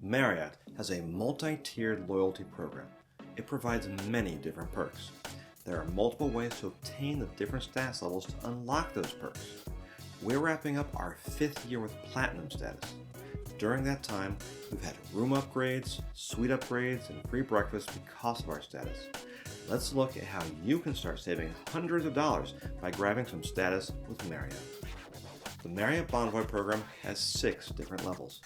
Marriott has a multi-tiered loyalty program. It provides many different perks. There are multiple ways to obtain the different status levels to unlock those perks. We're wrapping up our 5th year with Platinum status. During that time, we've had room upgrades, suite upgrades, and free breakfast because of our status. Let's look at how you can start saving hundreds of dollars by grabbing some status with Marriott. The Marriott Bonvoy program has 6 different levels,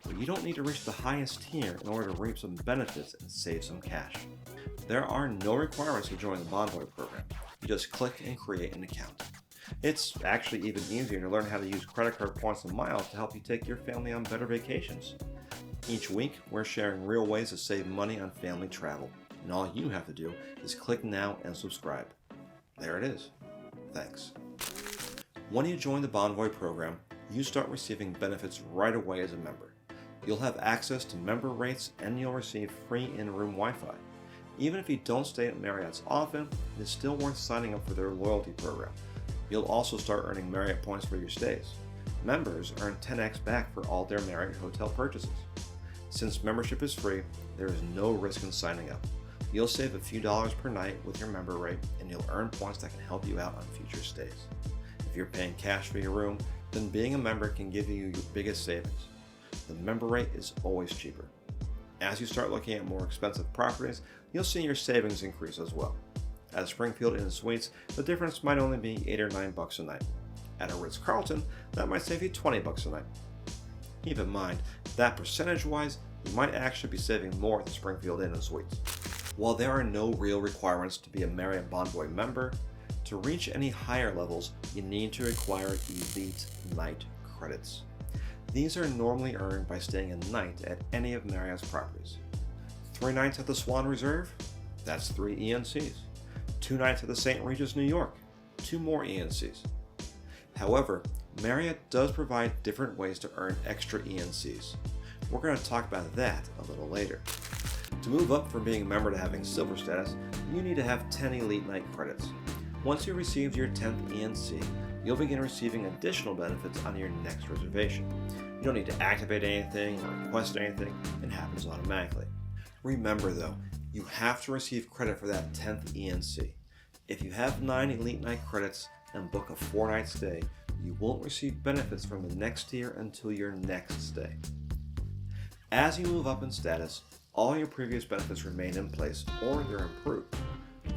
but you don't need to reach the highest tier in order to reap some benefits and save some cash. There are no requirements to join the Bonvoy program. You just click and create an account. It's actually even easier to learn how to use credit card points and miles to help you take your family on better vacations. Each week, we're sharing real ways to save money on family travel, and all you have to do is click now and subscribe. There it is. Thanks. When you join the Bonvoy program, you start receiving benefits right away as a member. You'll have access to member rates and you'll receive free in-room Wi-Fi. Even if you don't stay at Marriott's often, it is still worth signing up for their loyalty program. You'll also start earning Marriott points for your stays. Members earn 10x back for all their Marriott hotel purchases. Since membership is free, there is no risk in signing up. You'll save a few dollars per night with your member rate, and you'll earn points that can help you out on future stays. If you're paying cash for your room, then being a member can give you your biggest savings. The member rate is always cheaper. As you start looking at more expensive properties, you'll see your savings increase as well. At Springfield Inn & Suites, the difference might only be $8 or $9 a night. At a Ritz-Carlton, that might save you $20 a night. Keep in mind that percentage-wise, you might actually be saving more at the Springfield Inn & Suites. While there are no real requirements to be a Marriott Bonvoy member, to reach any higher levels, you need to acquire Elite Night credits. These are normally earned by staying a night at any of Marriott's properties. 3 nights at the Swan Reserve? That's 3 ENCs. 2 nights at the St. Regis, New York? 2 more ENCs. However, Marriott does provide different ways to earn extra ENCs. We're going to talk about that a little later. To move up from being a member to having silver status, you need to have 10 Elite Night credits. Once you receive your 10th ENC, you'll begin receiving additional benefits on your next reservation. You don't need to activate anything or request anything, it happens automatically. Remember though, you have to receive credit for that 10th ENC. If you have 9 Elite Night credits and book a 4-night stay, you won't receive benefits from the next tier until your next stay. As you move up in status, all your previous benefits remain in place or they're improved.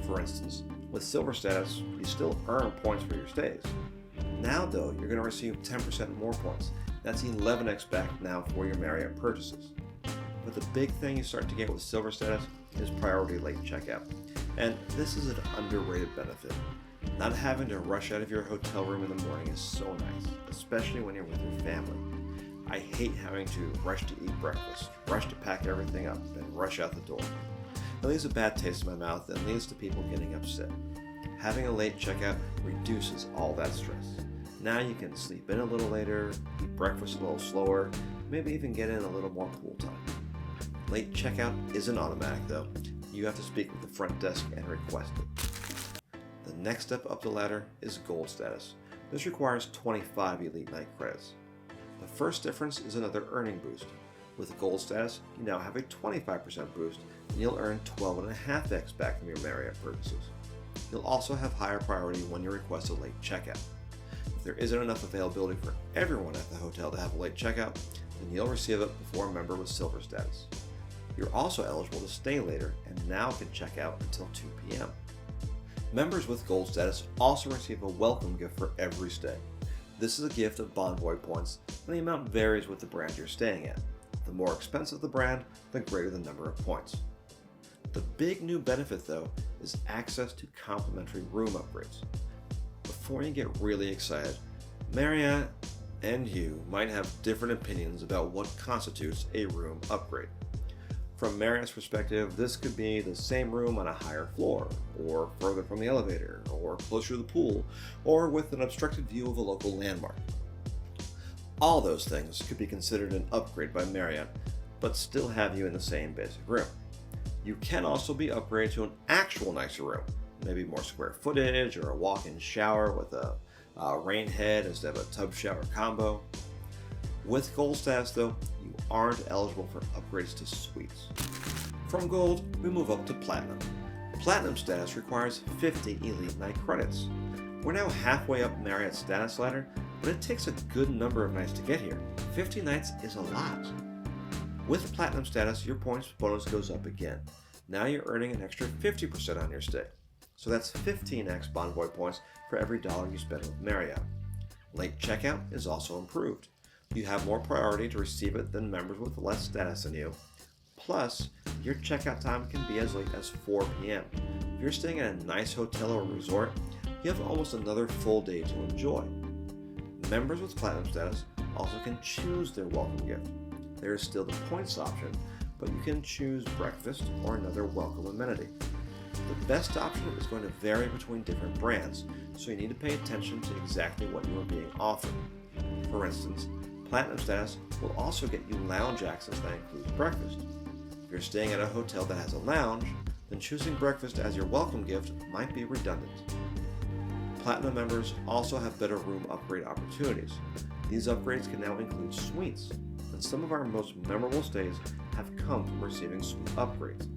For instance, with silver status, you still earn points for your stays. Now though, you're going to receive 10% more points. That's 11x back now for your Marriott purchases. But the big thing you start to get with silver status is priority late checkout. And this is an underrated benefit. Not having to rush out of your hotel room in the morning is so nice, especially when you're with your family. I hate having to rush to eat breakfast, rush to pack everything up, then rush out the door. It leaves a bad taste in my mouth and leads to people getting upset. Having a late checkout reduces all that stress. Now you can sleep in a little later, eat breakfast a little slower, maybe even get in a little more pool time. Late checkout isn't automatic though. You have to speak with the front desk and request it. The next step up the ladder is gold status. This requires 25 Elite Night credits. The first difference is another earning boost. With gold status, you now have a 25% boost, and you'll earn 12.5x back from your Marriott purchases. You'll also have higher priority when you request a late checkout. If there isn't enough availability for everyone at the hotel to have a late checkout, then you'll receive it before a member with silver status. You're also eligible to stay later and now can check out until 2 p.m. Members with gold status also receive a welcome gift for every stay. This is a gift of Bonvoy points, and the amount varies with the brand you're staying at. The more expensive the brand, the greater the number of points. The big new benefit though is access to complimentary room upgrades. Before you get really excited, Marriott and you might have different opinions about what constitutes a room upgrade. From Marriott's perspective, this could be the same room on a higher floor, or further from the elevator, or closer to the pool, or with an obstructed view of a local landmark. All those things could be considered an upgrade by Marriott, but still have you in the same basic room. You can also be upgraded to an actual nicer room, maybe more square footage or a walk-in shower with a rain head instead of a tub shower combo. With gold status though, you aren't eligible for upgrades to suites. From Gold, we move up to Platinum. Platinum status requires 50 Elite Night credits. We're now halfway up Marriott's status ladder, but it takes a good number of nights to get here. 50 nights is a lot. With Platinum status, your points bonus goes up again. Now you're earning an extra 50% on your stay. So that's 15x Bonvoy points for every dollar you spend with Marriott. Late checkout is also improved. You have more priority to receive it than members with less status than you. Plus, your checkout time can be as late as 4 p.m. If you're staying at a nice hotel or resort, you have almost another full day to enjoy. Members with Platinum status also can choose their welcome gift. There is still the points option, but you can choose breakfast or another welcome amenity. The best option is going to vary between different brands, so you need to pay attention to exactly what you are being offered. For instance, Platinum status will also get you lounge access that includes breakfast. If you're staying at a hotel that has a lounge, then choosing breakfast as your welcome gift might be redundant. Platinum members also have better room upgrade opportunities. These upgrades can now include suites, and some of our most memorable stays have come from receiving suite upgrades.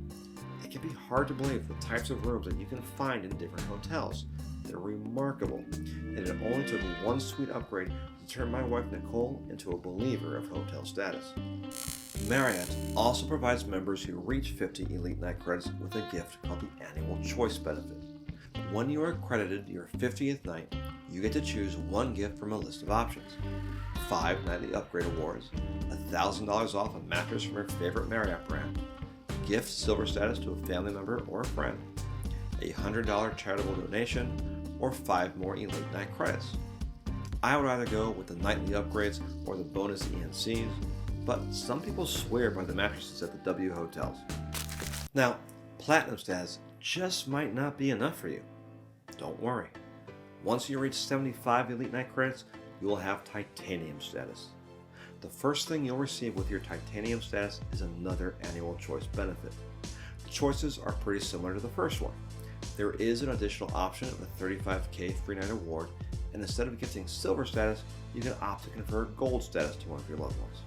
It can be hard to believe the types of rooms that you can find in different hotels. They're remarkable, and it only took one suite upgrade to turn my wife Nicole into a believer of hotel status. Marriott also provides members who reach 50 Elite Night credits with a gift called the Annual Choice Benefit. When you are accredited your 50th night, you get to choose one gift from a list of options. 5 nightly upgrade awards, $1,000 off a mattress from your favorite Marriott brand, gift silver status to a family member or a friend, a $100 charitable donation, or 5 more Elite Night credits. I would either go with the nightly upgrades or the bonus ENCs, but some people swear by the mattresses at the W hotels. Now, Platinum status just might not be enough for you. Don't worry. Once you reach 75 Elite Night credits, you will have Titanium status. The first thing you'll receive with your Titanium status is another Annual Choice benefit. The choices are pretty similar to the first one. There is an additional option of a $35K free night award, and instead of gifting Silver status, you can opt to confer Gold status to one of your loved ones.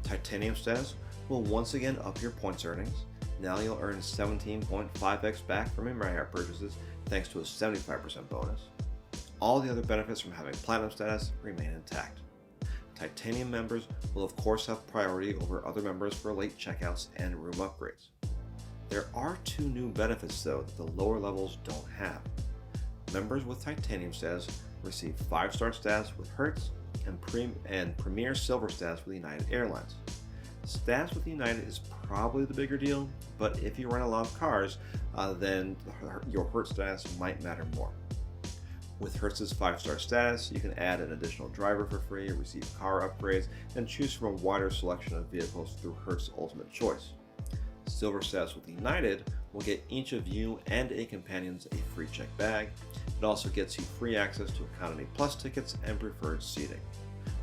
Titanium status will once again up your points earnings. Now you'll earn 17.5x back from your Marriott purchases thanks to a 75% bonus. All the other benefits from having Platinum status remain intact. Titanium members will of course have priority over other members for late checkouts and room upgrades. There are 2 new benefits though that the lower levels don't have. Members with Titanium status receive 5-star status with Hertz and Premier Silver status with United Airlines. Status with United is probably the bigger deal, but if you rent a lot of cars, then your Hertz status might matter more. With Hertz's 5-star status, you can add an additional driver for free, receive car upgrades, and choose from a wider selection of vehicles through Hertz's Ultimate Choice. Silver status with United will get each of you and a companion's a free check bag. It also gets you free access to Economy Plus tickets and preferred seating.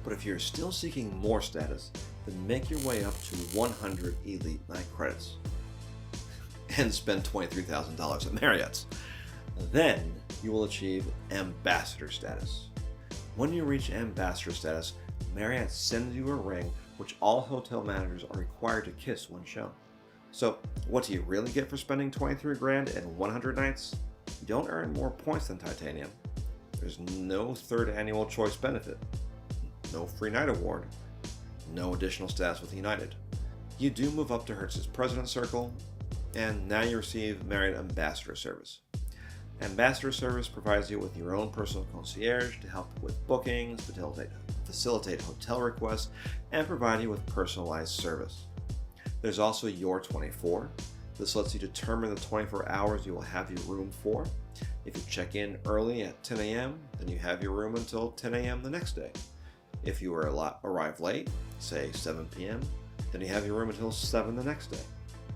But if you're still seeking more status, then make your way up to 100 Elite Night credits and spend $23,000 at Marriott's. Then you will achieve Ambassador status. When you reach Ambassador status, Marriott sends you a ring which all hotel managers are required to kiss when shown. So what do you really get for spending 23 grand and 100 nights? You don't earn more points than Titanium. There's no 3rd Annual Choice benefit, no free night award, no additional status with United. You do move up to Hertz's President Circle, and now you receive Marriott Ambassador Service. Ambassador Service provides you with your own personal concierge to help with bookings, facilitate hotel requests, and provide you with personalized service. There's also Your 24. This lets you determine the 24 hours you will have your room for. If you check in early at 10 a.m., then you have your room until 10 a.m. the next day. If you arrive late, say 7 p.m., then you have your room until 7 the next day.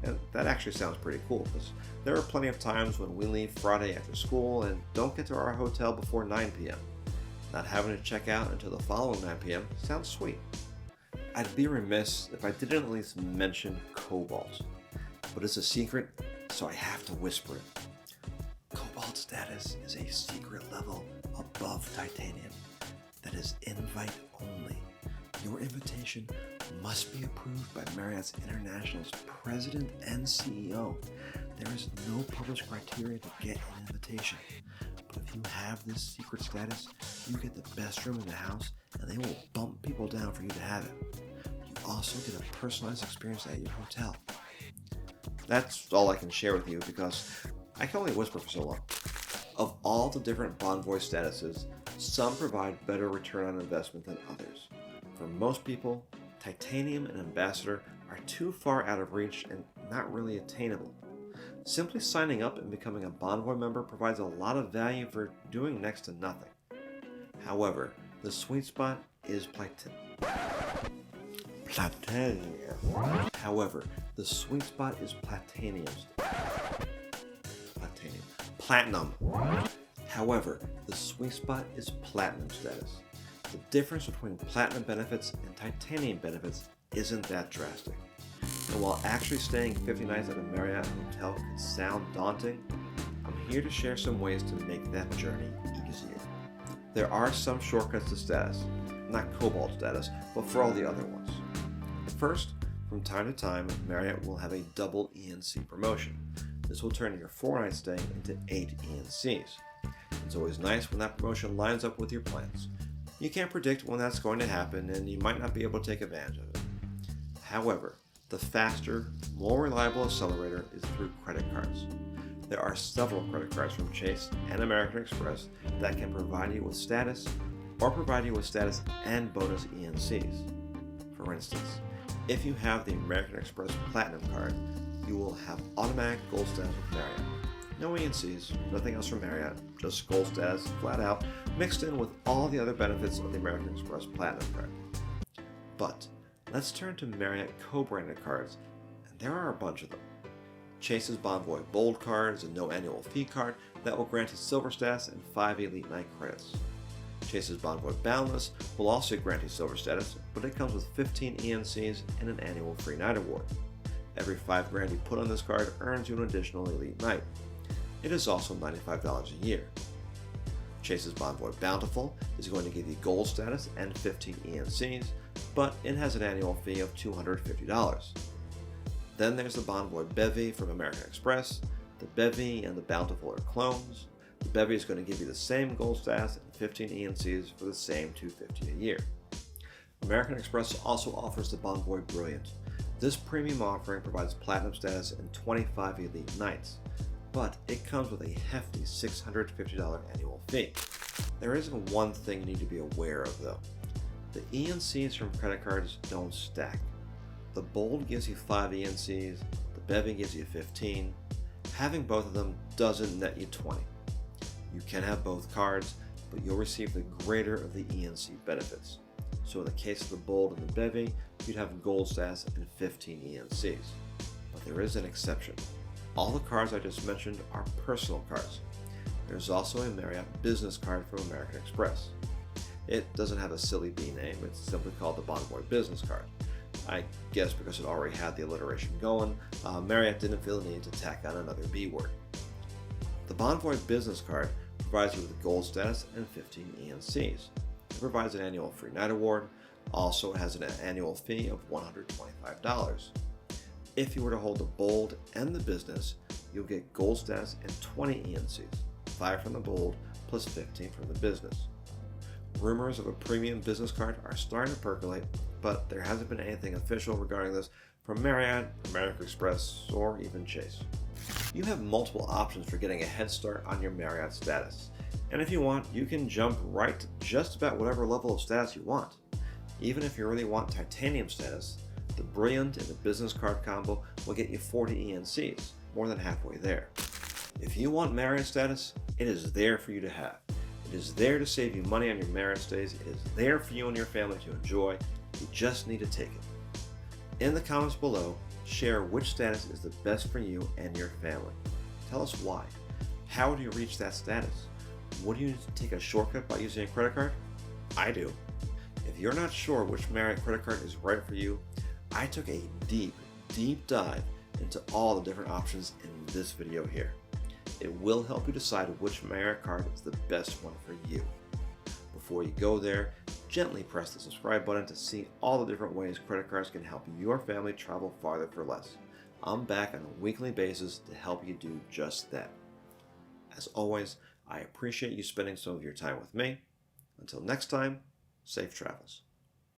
And that actually sounds pretty cool because there are plenty of times when we leave Friday after school and don't get to our hotel before 9 p.m. Not having to check out until the following 9 p.m. sounds sweet. I'd be remiss if I didn't at least mention Cobalt, but it's a secret, so I have to whisper it. Cobalt status is a secret level above Titanium that is invite only. Your invitation must be approved by Marriott's International's president and CEO. There is no published criteria to get an invitation. But if you have this secret status, you get the best room in the house, and they will bump people down for you to have it. You also get a personalized experience at your hotel. That's all I can share with you because I can only whisper for so long. Of all the different Bonvoy statuses, some provide better return on investment than others. For most people, Titanium and Ambassador are too far out of reach and not really attainable. Simply signing up and becoming a Bonvoy member provides a lot of value for doing next to nothing. However, the sweet spot is Platinum. However, the sweet spot is Platinum. However, the sweet spot is Platinum status. The difference between Platinum benefits and Titanium benefits isn't that drastic. And while actually staying 50 nights at a Marriott hotel can sound daunting, I'm here to share some ways to make that journey easier. There are some shortcuts to status, not Cobalt status, but for all the other ones. First, from time to time, Marriott will have a double ENC promotion. This will turn your 4-night stay into 8 ENCs. It's always nice when that promotion lines up with your plans. You can't predict when that's going to happen, and you might not be able to take advantage of it. However, the faster, more reliable accelerator is through credit cards. There are several credit cards from Chase and American Express that can provide you with status or provide you with status and bonus ENCs. For instance, if you have the American Express Platinum card, you will have automatic gold status with Marriott. No ENCs, nothing else from Marriott, just gold status flat out, mixed in with all the other benefits of the American Express Platinum card. But let's turn to Marriott co-branded cards, and there are a bunch of them. Chase's Bonvoy Bold card is a no annual fee card that will grant you silver status and 5 Elite Night credits. Chase's Bonvoy Boundless will also grant you silver status, but it comes with 15 ENCs and an annual free night award. Every $5,000 you put on this card earns you an additional Elite Night. It is also $95 a year. Chase's Bonvoy Bountiful is going to give you gold status and 15 ENCs, but it has an annual fee of $250. Then there's the Bonvoy Bevy from American Express. The Bevy and the Bountiful are clones. The Bevy is going to give you the same gold status and 15 ENCs for the same $250 a year. American Express also offers the Bonvoy Brilliant. This premium offering provides platinum status and 25 Elite Nights, but it comes with a hefty $650 annual fee. There isn't one thing you need to be aware of though. The ENCs from credit cards don't stack. The Bold gives you 5 ENCs, the Bevy gives you 15. Having both of them doesn't net you 20. You can have both cards, but you'll receive the greater of the ENC benefits. So in the case of the Bold and the Bevy, you'd have gold status and 15 ENCs. But there is an exception. All the cards I just mentioned are personal cards. There's also a Marriott business card from American Express. It doesn't have a silly B name, it's simply called the Bonvoy Business Card. I guess because it already had the alliteration going, Marriott didn't feel the need to tack on another B word. The Bonvoy Business Card provides you with gold status and 15 ENCs. It provides an annual free night award. Also, it has an annual fee of $125. If you were to hold the Bold and the Business, you'll get gold status and 20 ENCs, 5 from the Bold plus 15 from the Business. Rumors of a premium business card are starting to percolate, but there hasn't been anything official regarding this from Marriott, American Express, or even Chase. You have multiple options for getting a head start on your Marriott status, and if you want, you can jump right to just about whatever level of status you want. Even if you really want Titanium status, the Brilliant and the Business Card combo will get you 40 ENCs, more than halfway there. If you want Marriott status, it is there for you to have. It is there to save you money on your Marriott stays. It is there for you and your family to enjoy. You just need to take it. In the comments below, share which status is the best for you and your family. Tell us why. How do you reach that status? Would you take a shortcut by using a credit card? I do. If you're not sure which Marriott credit card is right for you, I took a deep dive into all the different options in this video here. It will help you decide which Marriott card is the best one for you. Before you go there, gently press the subscribe button to see all the different ways credit cards can help your family travel farther for less. I'm back on a weekly basis to help you do just that. As always, I appreciate you spending some of your time with me. Until next time, safe travels.